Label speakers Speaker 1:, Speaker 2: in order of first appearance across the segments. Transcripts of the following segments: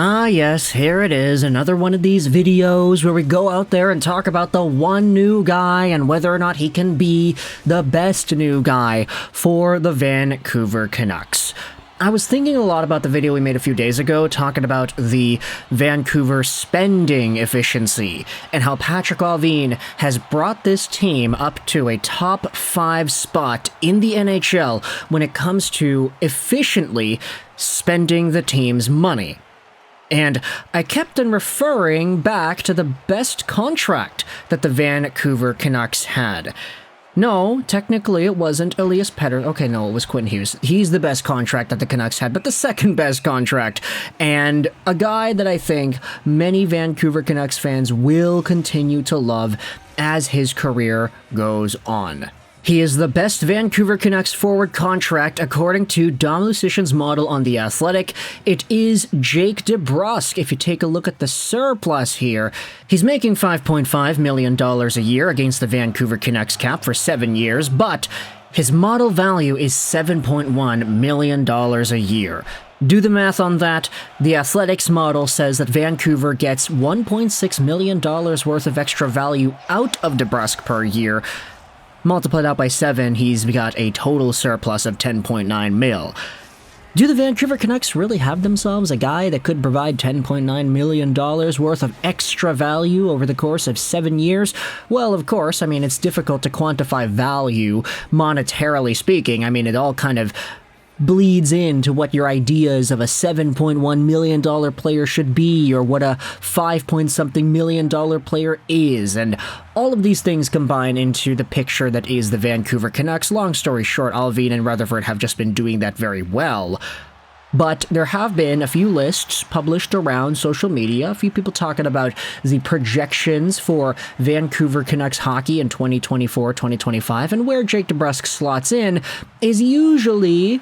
Speaker 1: Ah yes, here it is, another one of these videos where we go out there and talk about the one new guy and whether or not he can be the best new guy for the Vancouver Canucks. I was thinking a lot about the video we made a few days ago talking about the Vancouver spending efficiency and how Patrik Allvin has brought this team up to a top 5 spot in the NHL when it comes to efficiently spending the team's money. And I kept on referring back to the best contract that the Vancouver Canucks had. No, technically it wasn't Elias Pettersson. Okay, no, it was Quinn Hughes. He's the best contract that the Canucks had, but the second best contract. And a guy that I think many Vancouver Canucks fans will continue to love as his career goes on. He is the best Vancouver Canucks forward contract according to Dom Luszczyszyn's model on The Athletic. It is Jake DeBrusk. If you take a look at the surplus here, he's making $5.5 million a year against the Vancouver Canucks cap for 7 years, but his model value is $7.1 million a year. Do the math on that. The Athletics model says that Vancouver gets $1.6 million worth of extra value out of DeBrusk per year. Multiplied out by 7, he's got a total surplus of $10.9 mil. Do the Vancouver Canucks really have themselves a guy that could provide $10.9 million worth of extra value over the course of 7 years? Well, of course, it's difficult to quantify value monetarily speaking. It all kind of bleeds into what your ideas of a $7.1 million player should be, or what a $5-point-something million player is, and all of these things combine into the picture that is the Vancouver Canucks. Long story short, Allvin and Rutherford have just been doing that very well. But there have been a few lists published around social media, a few people talking about the projections for Vancouver Canucks hockey in 2024-2025, and where Jake DeBrusk slots in is usually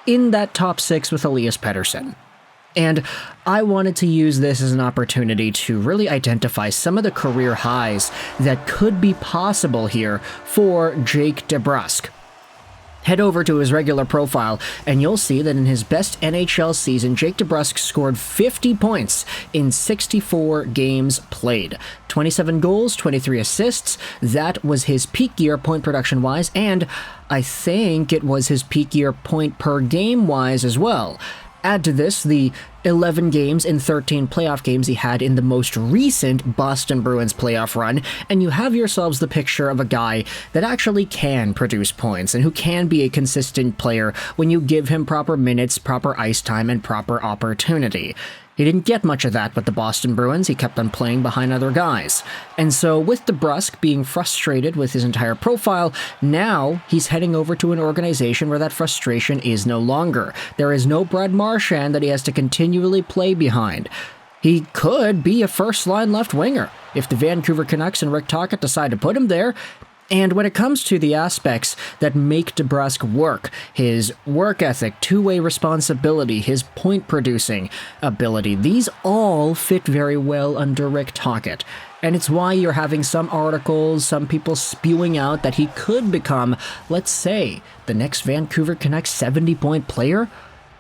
Speaker 1: in that top 6 with Elias Pettersson. And I wanted to use this as an opportunity to really identify some of the career highs that could be possible here for Jake DeBrusk. Head over to his regular profile, and you'll see that in his best NHL season, Jake DeBrusk scored 50 points in 64 games played. 27 goals, 23 assists. That was his peak year point production-wise, and I think it was his peak year point per game-wise as well. Add to this the 11 games in 13 playoff games he had in the most recent Boston Bruins playoff run, and you have yourselves the picture of a guy that actually can produce points and who can be a consistent player when you give him proper minutes, proper ice time, and proper opportunity. He didn't get much of that with the Boston Bruins. He kept on playing behind other guys. And so with DeBrusk being frustrated with his entire profile, now he's heading over to an organization where that frustration is no longer. There is no Brad Marchand that he has to continually play behind. He could be a first-line left winger if the Vancouver Canucks and Rick Tocchet decide to put him there. And when it comes to the aspects that make DeBrusk work, his work ethic, two-way responsibility, his point-producing ability, these all fit very well under Rick Tocchet. And it's why you're having some articles, some people spewing out that he could become, let's say, the next Vancouver Canucks 70-point player.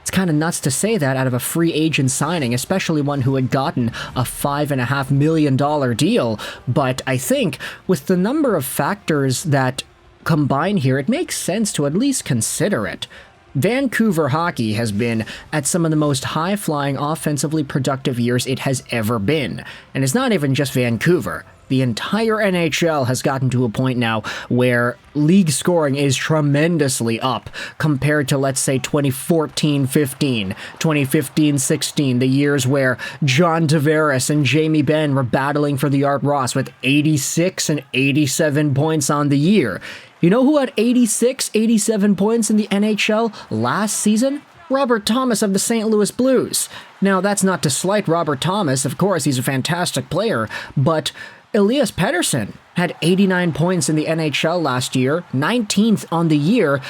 Speaker 1: It's kind of nuts to say that out of a free agent signing, especially one who had gotten a $5.5 million deal. But I think with the number of factors that combine here, it makes sense to at least consider it. Vancouver hockey has been at some of the most high-flying, offensively productive years it has ever been. And it's not even just Vancouver. The entire NHL has gotten to a point now where league scoring is tremendously up compared to, let's say, 2014-15, 2015-16, the years where John Tavares and Jamie Benn were battling for the Art Ross with 86 and 87 points on the year. You know who had 86, 87 points in the NHL last season? Robert Thomas of the St. Louis Blues. Now, that's not to slight Robert Thomas. Of course, he's a fantastic player, but Elias Pettersson had 89 points in the NHL last year, 19th on the year,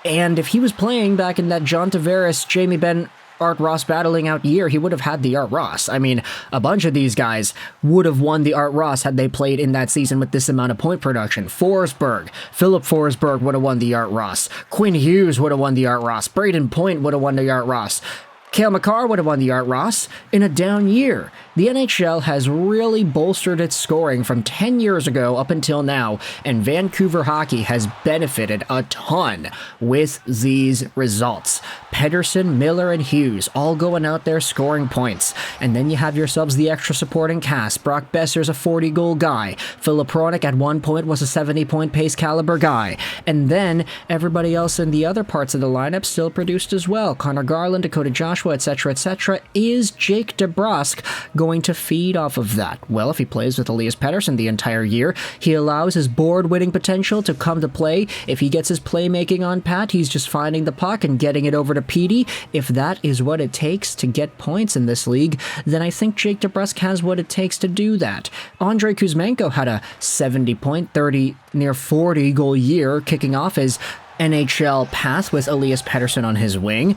Speaker 1: and if he was playing back in that John Tavares, Jamie Benn, Art Ross battling out year, he would have had the Art Ross. A bunch of these guys would have won the Art Ross had they played in that season with this amount of point production. Philip Forsberg would have won the Art Ross. Quinn Hughes would have won the Art Ross. Braden Point would have won the Art Ross. Cale Makar would have won the Art Ross in a down year. The NHL has really bolstered its scoring from 10 years ago up until now, and Vancouver hockey has benefited a ton with these results. Pedersen, Miller, and Hughes all going out there scoring points. And then you have yourselves the extra supporting cast. Brock Besser's a 40-goal guy. Filip Hronek at one point was a 70-point pace caliber guy. And then everybody else in the other parts of the lineup still produced as well. Connor Garland, Dakota Joshua, etc., etc. Is Jake DeBrusk going to feed off of that? Well, if he plays with Elias Pettersson the entire year, he allows his board-winning potential to come to play. If he gets his playmaking on pat, he's just finding the puck and getting it over to Petey. If that is what it takes to get points in this league, then I think Jake DeBrusk has what it takes to do that. Andrei Kuzmenko had a 70-point, 30, near 40-goal year, kicking off his NHL path with Elias Pettersson on his wing.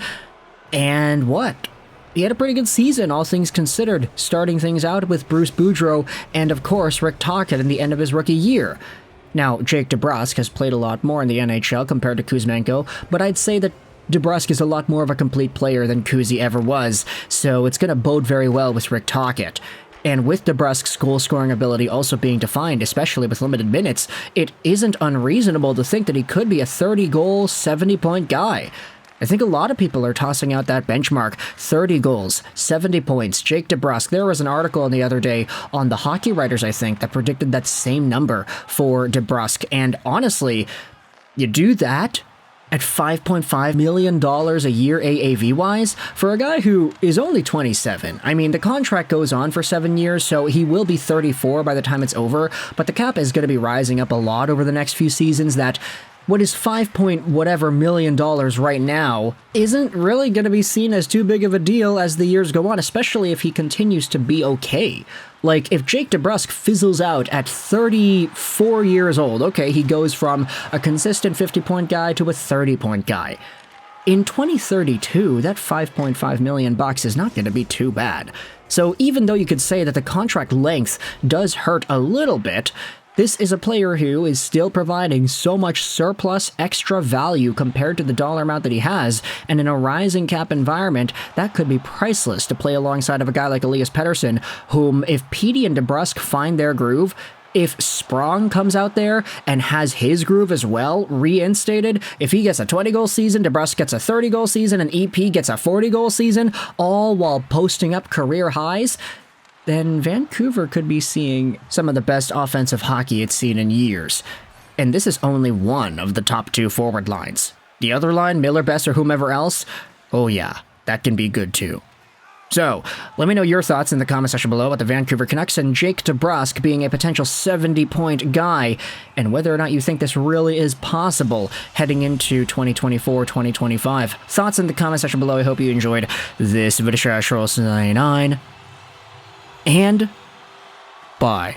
Speaker 1: And what? He had a pretty good season, all things considered, starting things out with Bruce Boudreau and, of course, Rick Tocchet in the end of his rookie year. Now, Jake DeBrusk has played a lot more in the NHL compared to Kuzmenko, but I'd say that DeBrusk is a lot more of a complete player than Kuzi ever was, so it's going to bode very well with Rick Tocchet. And with DeBrusk's goal-scoring ability also being defined, especially with limited minutes, it isn't unreasonable to think that he could be a 30-goal, 70-point guy. I think a lot of people are tossing out that benchmark. 30 goals, 70 points, Jake DeBrusk. There was an article the other day on the Hockey Writers, I think, that predicted that same number for DeBrusk. And honestly, you do that at $5.5 million a year AAV-wise for a guy who is only 27. I mean, the contract goes on for 7 years, so he will be 34 by the time it's over, but the cap is going to be rising up a lot over the next few seasons. That what is $5 million right now isn't really going to be seen as too big of a deal as the years go on, especially if he continues to be okay. Like, if Jake DeBrusk fizzles out at 34 years old, okay, he goes from a consistent 50-point guy to a 30-point guy. In 2032, that $5.5 million is not going to be too bad. So even though you could say that the contract length does hurt a little bit, this is a player who is still providing so much surplus extra value compared to the dollar amount that he has, and in a rising cap environment, that could be priceless to play alongside of a guy like Elias Pettersson, whom, if Petey and DeBrusk find their groove, if Sprong comes out there and has his groove as well reinstated, if he gets a 20-goal season, DeBrusk gets a 30-goal season, and EP gets a 40-goal season, all while posting up career highs, then Vancouver could be seeing some of the best offensive hockey it's seen in years. And this is only one of the top two forward lines. The other line, Miller, Bess, or whomever else, oh yeah, that can be good too. So, let me know your thoughts in the comment section below about the Vancouver Canucks and Jake DeBrusk being a potential 70-point guy, and whether or not you think this really is possible heading into 2024-2025. Thoughts in the comment section below. I hope you enjoyed this video. And bye.